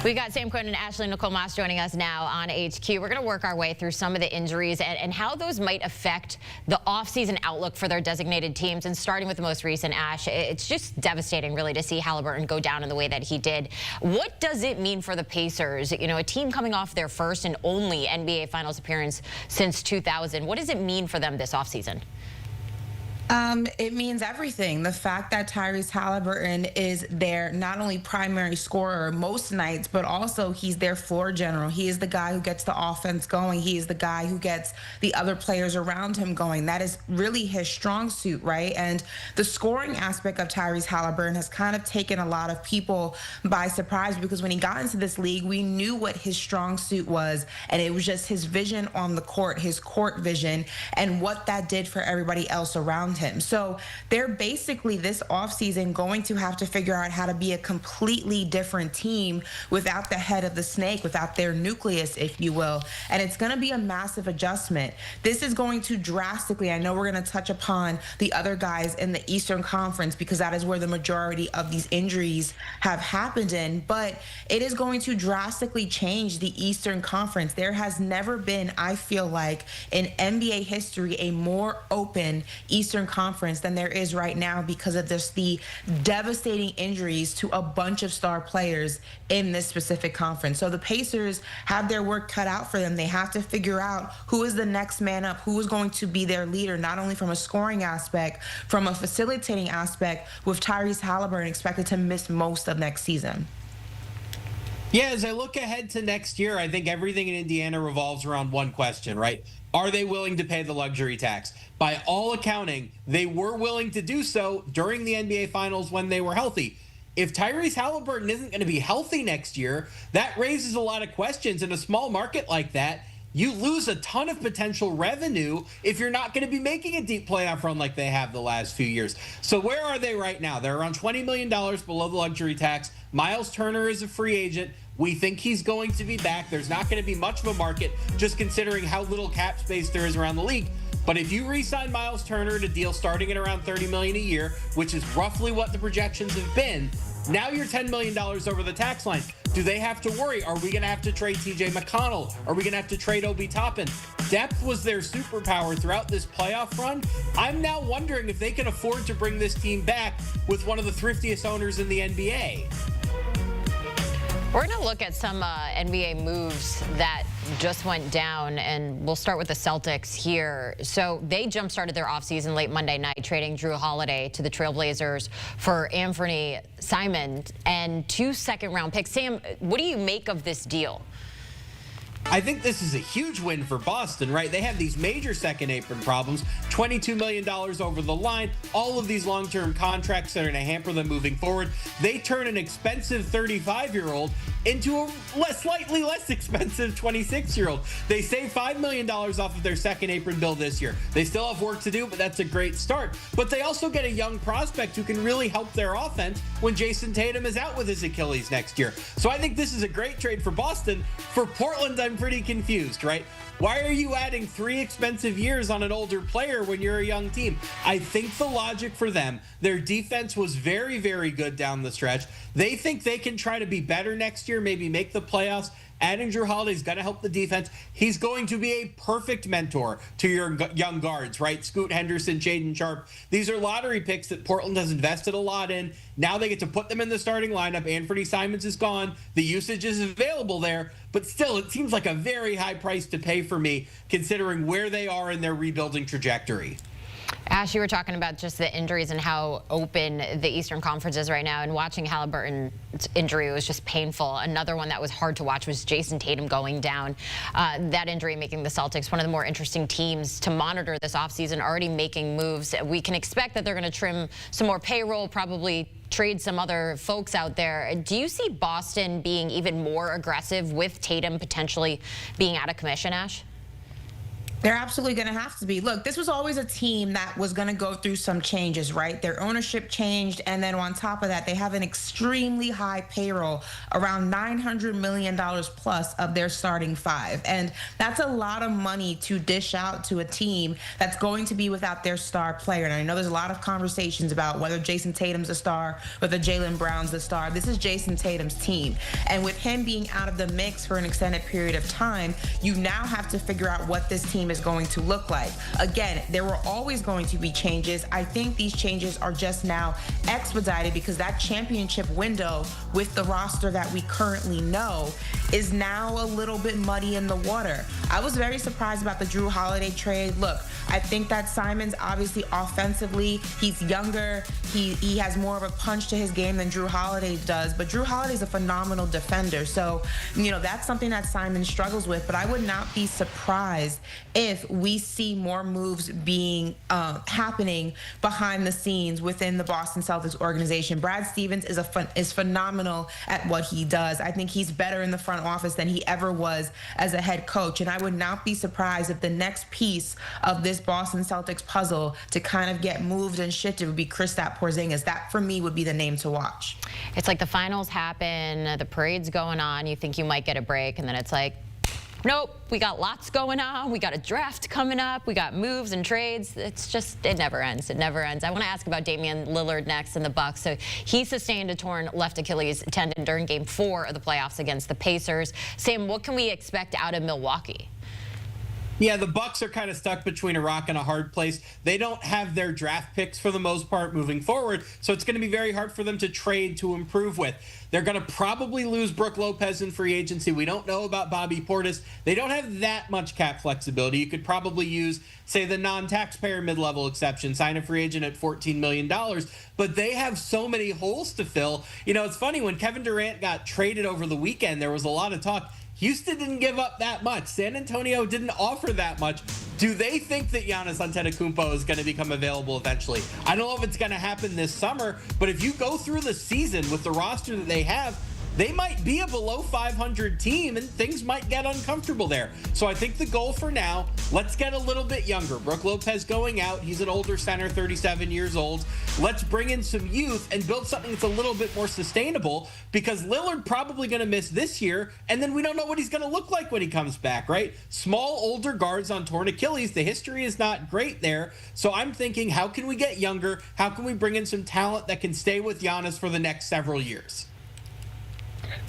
We got Sam Quinn and Nicole joining us now on HQ. We're going to work our way through some of the injuries and how those might affect the offseason outlook for their designated teams. And starting with the most recent, Ash, it's just devastating, really, to see Halliburton go down in the way that he did. What does it mean for the Pacers? You know, a team coming off their first and only NBA Finals appearance since 2000. What does it mean for them this offseason? It means everything. The fact that Tyrese Halliburton is their not only primary scorer most nights, but also he's their floor general. He is the guy who gets the offense going. He is the guy who gets the other players around him going. That is really his strong suit, right? And the scoring aspect of Tyrese Halliburton has kind of taken a lot of people by surprise, because when he got into this league, we knew what his strong suit was, and it was just his vision on the court, his court vision, and what that did for everybody else around him. So they're basically this offseason going to have to figure out how to be a completely different team without the head of the snake, without their nucleus, if you will. And it's going to be a massive adjustment. This is going to drastically, I know we're going to touch upon the other guys in the Eastern Conference because that is where the majority of these injuries have happened in, but it is going to drastically change the Eastern Conference. There has never been, I feel like, in NBA history, a more open Eastern Conference than there is right now because of just the devastating injuries to a bunch of star players in this specific conference. So the Pacers have their work cut out for them. They have to figure out who is the next man up, who is going to be their leader, not only from a scoring aspect, from a facilitating aspect, with Tyrese Halliburton expected to miss most of next season. Yeah, as I look ahead to next year, I think everything in Indiana revolves around one question, right? Are they willing to pay the luxury tax? By all accounting, they were willing to do so during the NBA Finals when they were healthy. If Tyrese Halliburton isn't going to be healthy next year, that raises a lot of questions. In a small market like that, you lose a ton of potential revenue if you're not going to be making a deep playoff run like they have the last few years. So where are they right now? They're around $20 million below the luxury tax. Miles Turner is a free agent. We think he's going to be back. There's not going to be much of a market, just considering how little cap space there is around the league. But if you re-sign Miles Turner to a deal starting at around $30 million a year, which is roughly what the projections have been, now you're $10 million over the tax line. Do they have to worry? Are we going to have to trade TJ McConnell? Are we going to have to trade Obi Toppin? Depth was their superpower throughout this playoff run. I'm now wondering if they can afford to bring this team back with one of the thriftiest owners in the NBA. We're going to look at some NBA moves that just went down, and we'll start with the Celtics here. So they jump-started their offseason late Monday night, trading Drew Holiday to the Trailblazers for Anthony Simons and 2 second-round picks. Sam, what do you make of this deal? I think this is a huge win for Boston, right? They have these major second apron problems, $22 million over the line, all of these long-term contracts that are going to hamper them moving forward. They turn an expensive 35-year-old into a slightly less expensive 26-year-old. They save $5 million off of their second apron bill this year. They still have work to do, but that's a great start. But they also get a young prospect who can really help their offense when Jason Tatum is out with his Achilles next year. So I think this is a great trade for Boston. For Portland, I'm pretty confused, right? Why are you adding 3 expensive years on an older player when you're a young team? I think the logic for them, their defense was very, very good down the stretch. They think they can try to be better next year, maybe make the playoffs. Adding Drew Holiday's going to help the defense. He's going to be a perfect mentor to your young guards, right? Scoot Henderson, Shaedon Sharpe. These are lottery picks that Portland has invested a lot in. Now they get to put them in the starting lineup. Anthony Simons is gone. The usage is available there. But still, it seems like a very high price to pay for me, considering where they are in their rebuilding trajectory. Ash, you were talking about just the injuries and how open the Eastern Conference is right now, and watching Halliburton's injury was just painful. Another one that was hard to watch was Jason Tatum going down. That injury making the Celtics one of the more interesting teams to monitor this offseason, already making moves. We can expect that they're going to trim some more payroll, probably trade some other folks out there. Do you see Boston being even more aggressive with Tatum potentially being out of commission, Ash? They're absolutely going to have to be. Look, this was always a team that was going to go through some changes, right? Their ownership changed, and then on top of that, they have an extremely high payroll, around $900 million plus of their starting five. And that's a lot of money to dish out to a team that's going to be without their star player. And I know there's a lot of conversations about whether Jason Tatum's a star, whether Jaylen Brown's the star. This is Jason Tatum's team. And with him being out of the mix for an extended period of time, you now have to figure out what this team is going to look like. Again, there were always going to be changes. I think these changes are just now expedited because that championship window with the roster that we currently know is now a little bit muddy in the water. I was very surprised about the Jrue Holiday trade. Look, I think that Simon's obviously offensively, he's younger. He has more of a punch to his game than Jrue Holiday does, but Jrue Holiday's a phenomenal defender. So, that's something that Simon struggles with, but I would not be surprised if we see more moves being happening behind the scenes within the Boston Celtics organization. Brad Stevens is phenomenal at what he does. I think he's better in the front office than he ever was as a head coach, and I would not be surprised if the next piece of this Boston Celtics puzzle to kind of get moved and shifted would be Kristaps Porzingis. That, for me, would be the name to watch. It's like the finals happen, the parade's going on, you think you might get a break, and then it's like, nope, we got lots going on. We got a draft coming up. We got moves and trades. It's just, it never ends. It never ends. I want to ask about Damian Lillard next in the Bucks. So he sustained a torn left Achilles tendon during Game 4 of the playoffs against the Pacers. Sam, what can we expect out of Milwaukee? Yeah, the Bucks are kind of stuck between a rock and a hard place. They don't have their draft picks for the most part moving forward, so it's going to be very hard for them to trade to improve with. They're going to probably lose Brook Lopez in free agency. We don't know about Bobby Portis. They don't have that much cap flexibility. You could probably use, say, the non-taxpayer mid-level exception, sign a free agent at $14 million, but they have so many holes to fill. It's funny, when Kevin Durant got traded over the weekend, there was a lot of talk. Houston didn't give up that much. San Antonio didn't offer that much. Do they think that Giannis Antetokounmpo is going to become available eventually? I don't know if it's going to happen this summer, but if you go through the season with the roster that they have, they might be a below 500 team and things might get uncomfortable there. So I think the goal for now, let's get a little bit younger. Brook Lopez going out. He's an older center, 37 years old. Let's bring in some youth and build something that's a little bit more sustainable, because Lillard probably going to miss this year, and then we don't know what he's going to look like when he comes back, right? Small, older guards on torn Achilles. The history is not great there. So I'm thinking, how can we get younger? How can we bring in some talent that can stay with Giannis for the next several years?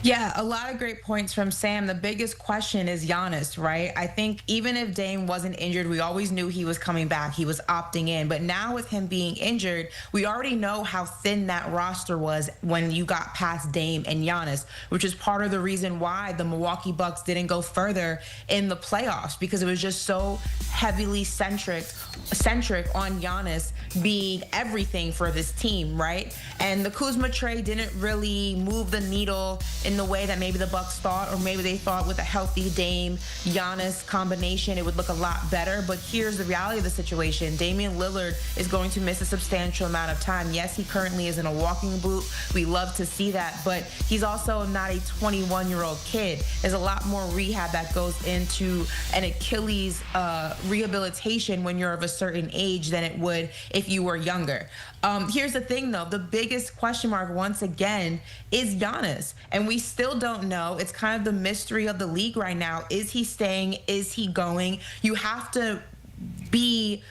Yeah, a lot of great points from Sam. The biggest question is Giannis, right? I think even if Dame wasn't injured, we always knew he was coming back. He was opting in. But now with him being injured, we already know how thin that roster was when you got past Dame and Giannis, which is part of the reason why the Milwaukee Bucks didn't go further in the playoffs, because it was just so heavily centric on Giannis being everything for this team, right? And the Kuzma trade didn't really move the needle in the way that maybe the Bucks thought, or maybe they thought with a healthy Dame Giannis combination it would look a lot better. But here's the reality of the situation. Damian Lillard is going to miss a substantial amount of time. Yes, he currently is in a walking boot. We love to see that, but he's also not a 21-year-old kid. There's a lot more rehab that goes into an Achilles rehabilitation when you're of a certain age than it would if you were younger. Here's the thing, though. The biggest question mark, once again, is Giannis. And we still don't know. It's kind of the mystery of the league right now. Is he staying? Is he going? You have to be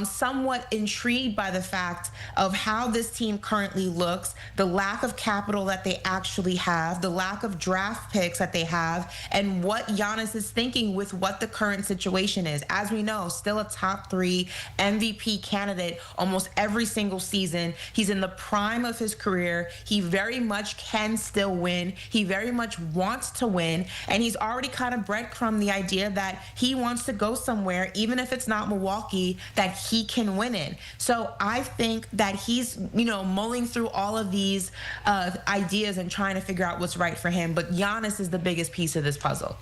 somewhat intrigued by the fact of how this team currently looks, the lack of capital that they actually have, the lack of draft picks that they have, and what Giannis is thinking with what the current situation is. As we know, still a top 3 MVP candidate almost every single season. He's in the prime of his career. He very much can still win. He very much wants to win, and he's already kind of breadcrumbed the idea that he wants to go somewhere, even if it's not Milwaukee, that he can win in. So I think that he's, mulling through all of these ideas and trying to figure out what's right for him. But Giannis is the biggest piece of this puzzle.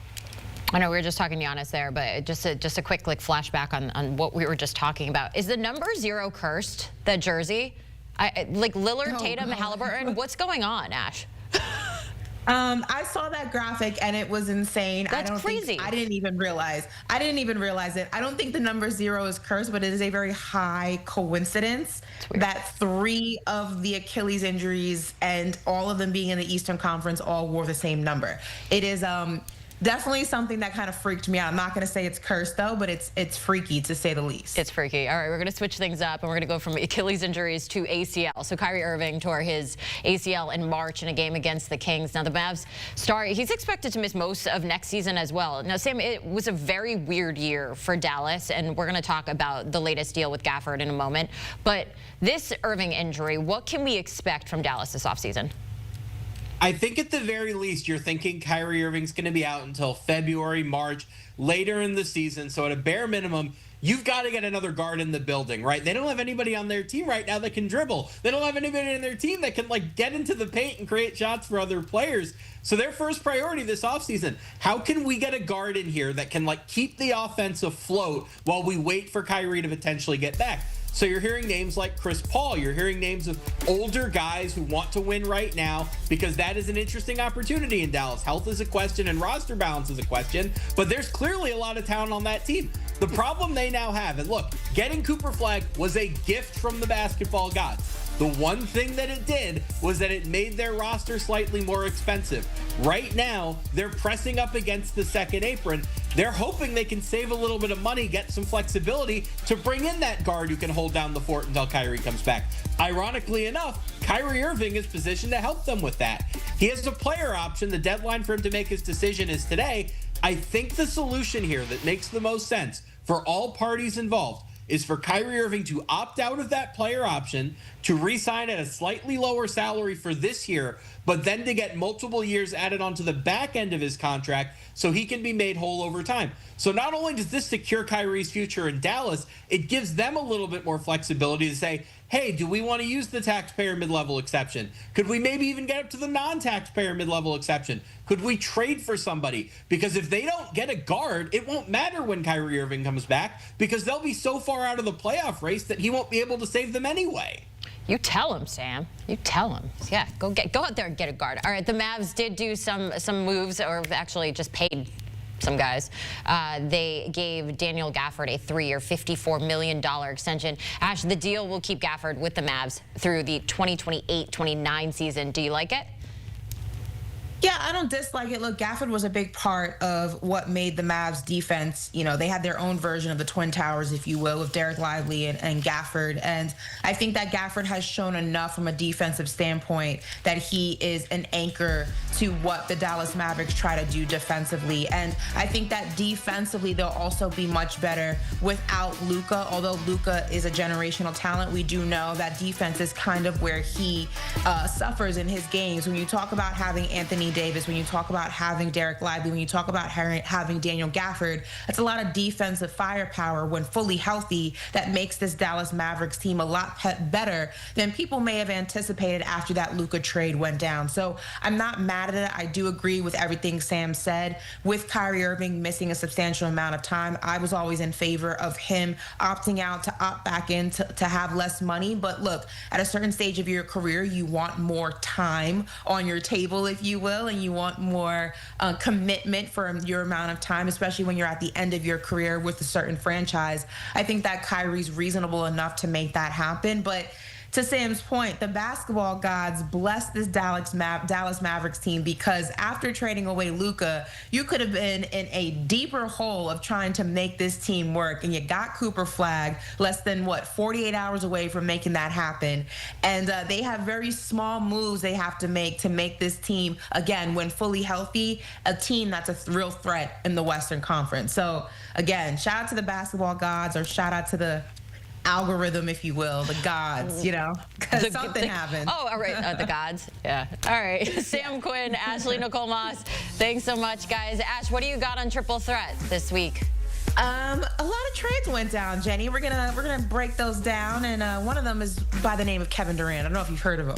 I know we were just talking Giannis there, but just a quick flashback on what we were just talking about. Is the number 0 cursed, that jersey? Like Lillard, Tatum, Halliburton, what's going on, Ash? I saw that graphic and it was insane. That's crazy. I didn't even realize. It. I don't think the number 0 is cursed, but it is a very high coincidence that 3 of the Achilles injuries and all of them being in the Eastern Conference all wore the same number. It is definitely something that kind of freaked me out. I'm not going to say it's cursed, though, but it's freaky, to say the least. It's freaky. All right, we're going to switch things up, and we're going to go from Achilles injuries to ACL. So Kyrie Irving tore his ACL in March in a game against the Kings. Now, the Mavs star, he's expected to miss most of next season as well. Now, Sam, it was a very weird year for Dallas, and we're going to talk about the latest deal with Gafford in a moment. But this Irving injury, what can we expect from Dallas this offseason? I think at the very least, you're thinking Kyrie Irving's going to be out until February, March, later in the season. So at a bare minimum, you've got to get another guard in the building, right? They don't have anybody on their team right now that can dribble. They don't have anybody on their team that can, like, get into the paint and create shots for other players. So their first priority this offseason, how can we get a guard in here that can, like, keep the offense afloat while we wait for Kyrie to potentially get back? So you're hearing names like Chris Paul. You're hearing names of older guys who want to win right now because that is an interesting opportunity in Dallas. Health is a question and roster balance is a question, but there's clearly a lot of talent on that team. The problem they now have, and look, getting Cooper Flag was a gift from the basketball gods. The one thing that it did was that it made their roster slightly more expensive. Right now, they're pressing up against the second apron. They're hoping they can save a little bit of money, get some flexibility to bring in that guard who can hold down the fort until Kyrie comes back. Ironically enough, Kyrie Irving is positioned to help them with that. He has a player option. The deadline for him to make his decision is today. I think the solution here that makes the most sense for all parties involved is for Kyrie Irving to opt out of that player option, to re-sign at a slightly lower salary for this year, but then to get multiple years added onto the back end of his contract so he can be made whole over time. So not only does this secure Kyrie's future in Dallas, it gives them a little bit more flexibility to say, hey, do we want to use the taxpayer mid-level exception? Could we maybe even get up to the non-taxpayer mid-level exception? Could we trade for somebody? Because if they don't get a guard, it won't matter when Kyrie Irving comes back because they'll be so far out of the playoff race that he won't be able to save them anyway. You tell him, Sam. You tell him. Yeah, go out there and get a guard. All right, the Mavs did do some moves, or actually just paid some guys. They gave Daniel Gafford a 3-year, $54 million extension. Ash, the deal will keep Gafford with the Mavs through the 2028-29 season. Do you like it? Yeah, I don't dislike it. Look, Gafford was a big part of what made the Mavs defense. You know, they had their own version of the Twin Towers, if you will, with Derek Lively and Gafford. And I think that Gafford has shown enough from a defensive standpoint that he is an anchor to what the Dallas Mavericks try to do defensively. And I think that defensively, they'll also be much better without Luka. Although Luka is a generational talent, we do know that defense is kind of where he suffers in his games. When you talk about having Anthony Davis, when you talk about having Derek Lively, when you talk about having Daniel Gafford, that's a lot of defensive firepower when fully healthy that makes this Dallas Mavericks team a lot better than people may have anticipated after that Luka trade went down. So I'm not mad at it. I do agree with everything Sam said. With Kyrie Irving missing a substantial amount of time, I was always in favor of him opting out to opt back in to have less money. But look, at a certain stage of your career, you want more time on your table, if you will, and you want more commitment for your amount of time, especially when you're at the end of your career with a certain franchise. I think that Kyrie's reasonable enough to make that happen. But to Sam's point, the basketball gods bless this Dallas Mavericks team because after trading away Luka, you could have been in a deeper hole of trying to make this team work. And you got Cooper Flag less than, 48 hours away from making that happen. And they have very small moves they have to make this team, again, when fully healthy, a team that's a real threat in the Western Conference. So, again, shout out to the basketball gods, or shout out to the algorithm, if you will, the gods, because something happened. Oh, all right, the gods. Yeah. All right. Sam Quinn, Ashley, Nicole Moss, thanks so much, guys. Ash, what do you got on Triple Threat this week? A lot of trades went down, Jenny. We're gonna break those down, and one of them is by the name of Kevin Durant. I don't know if you've heard of him.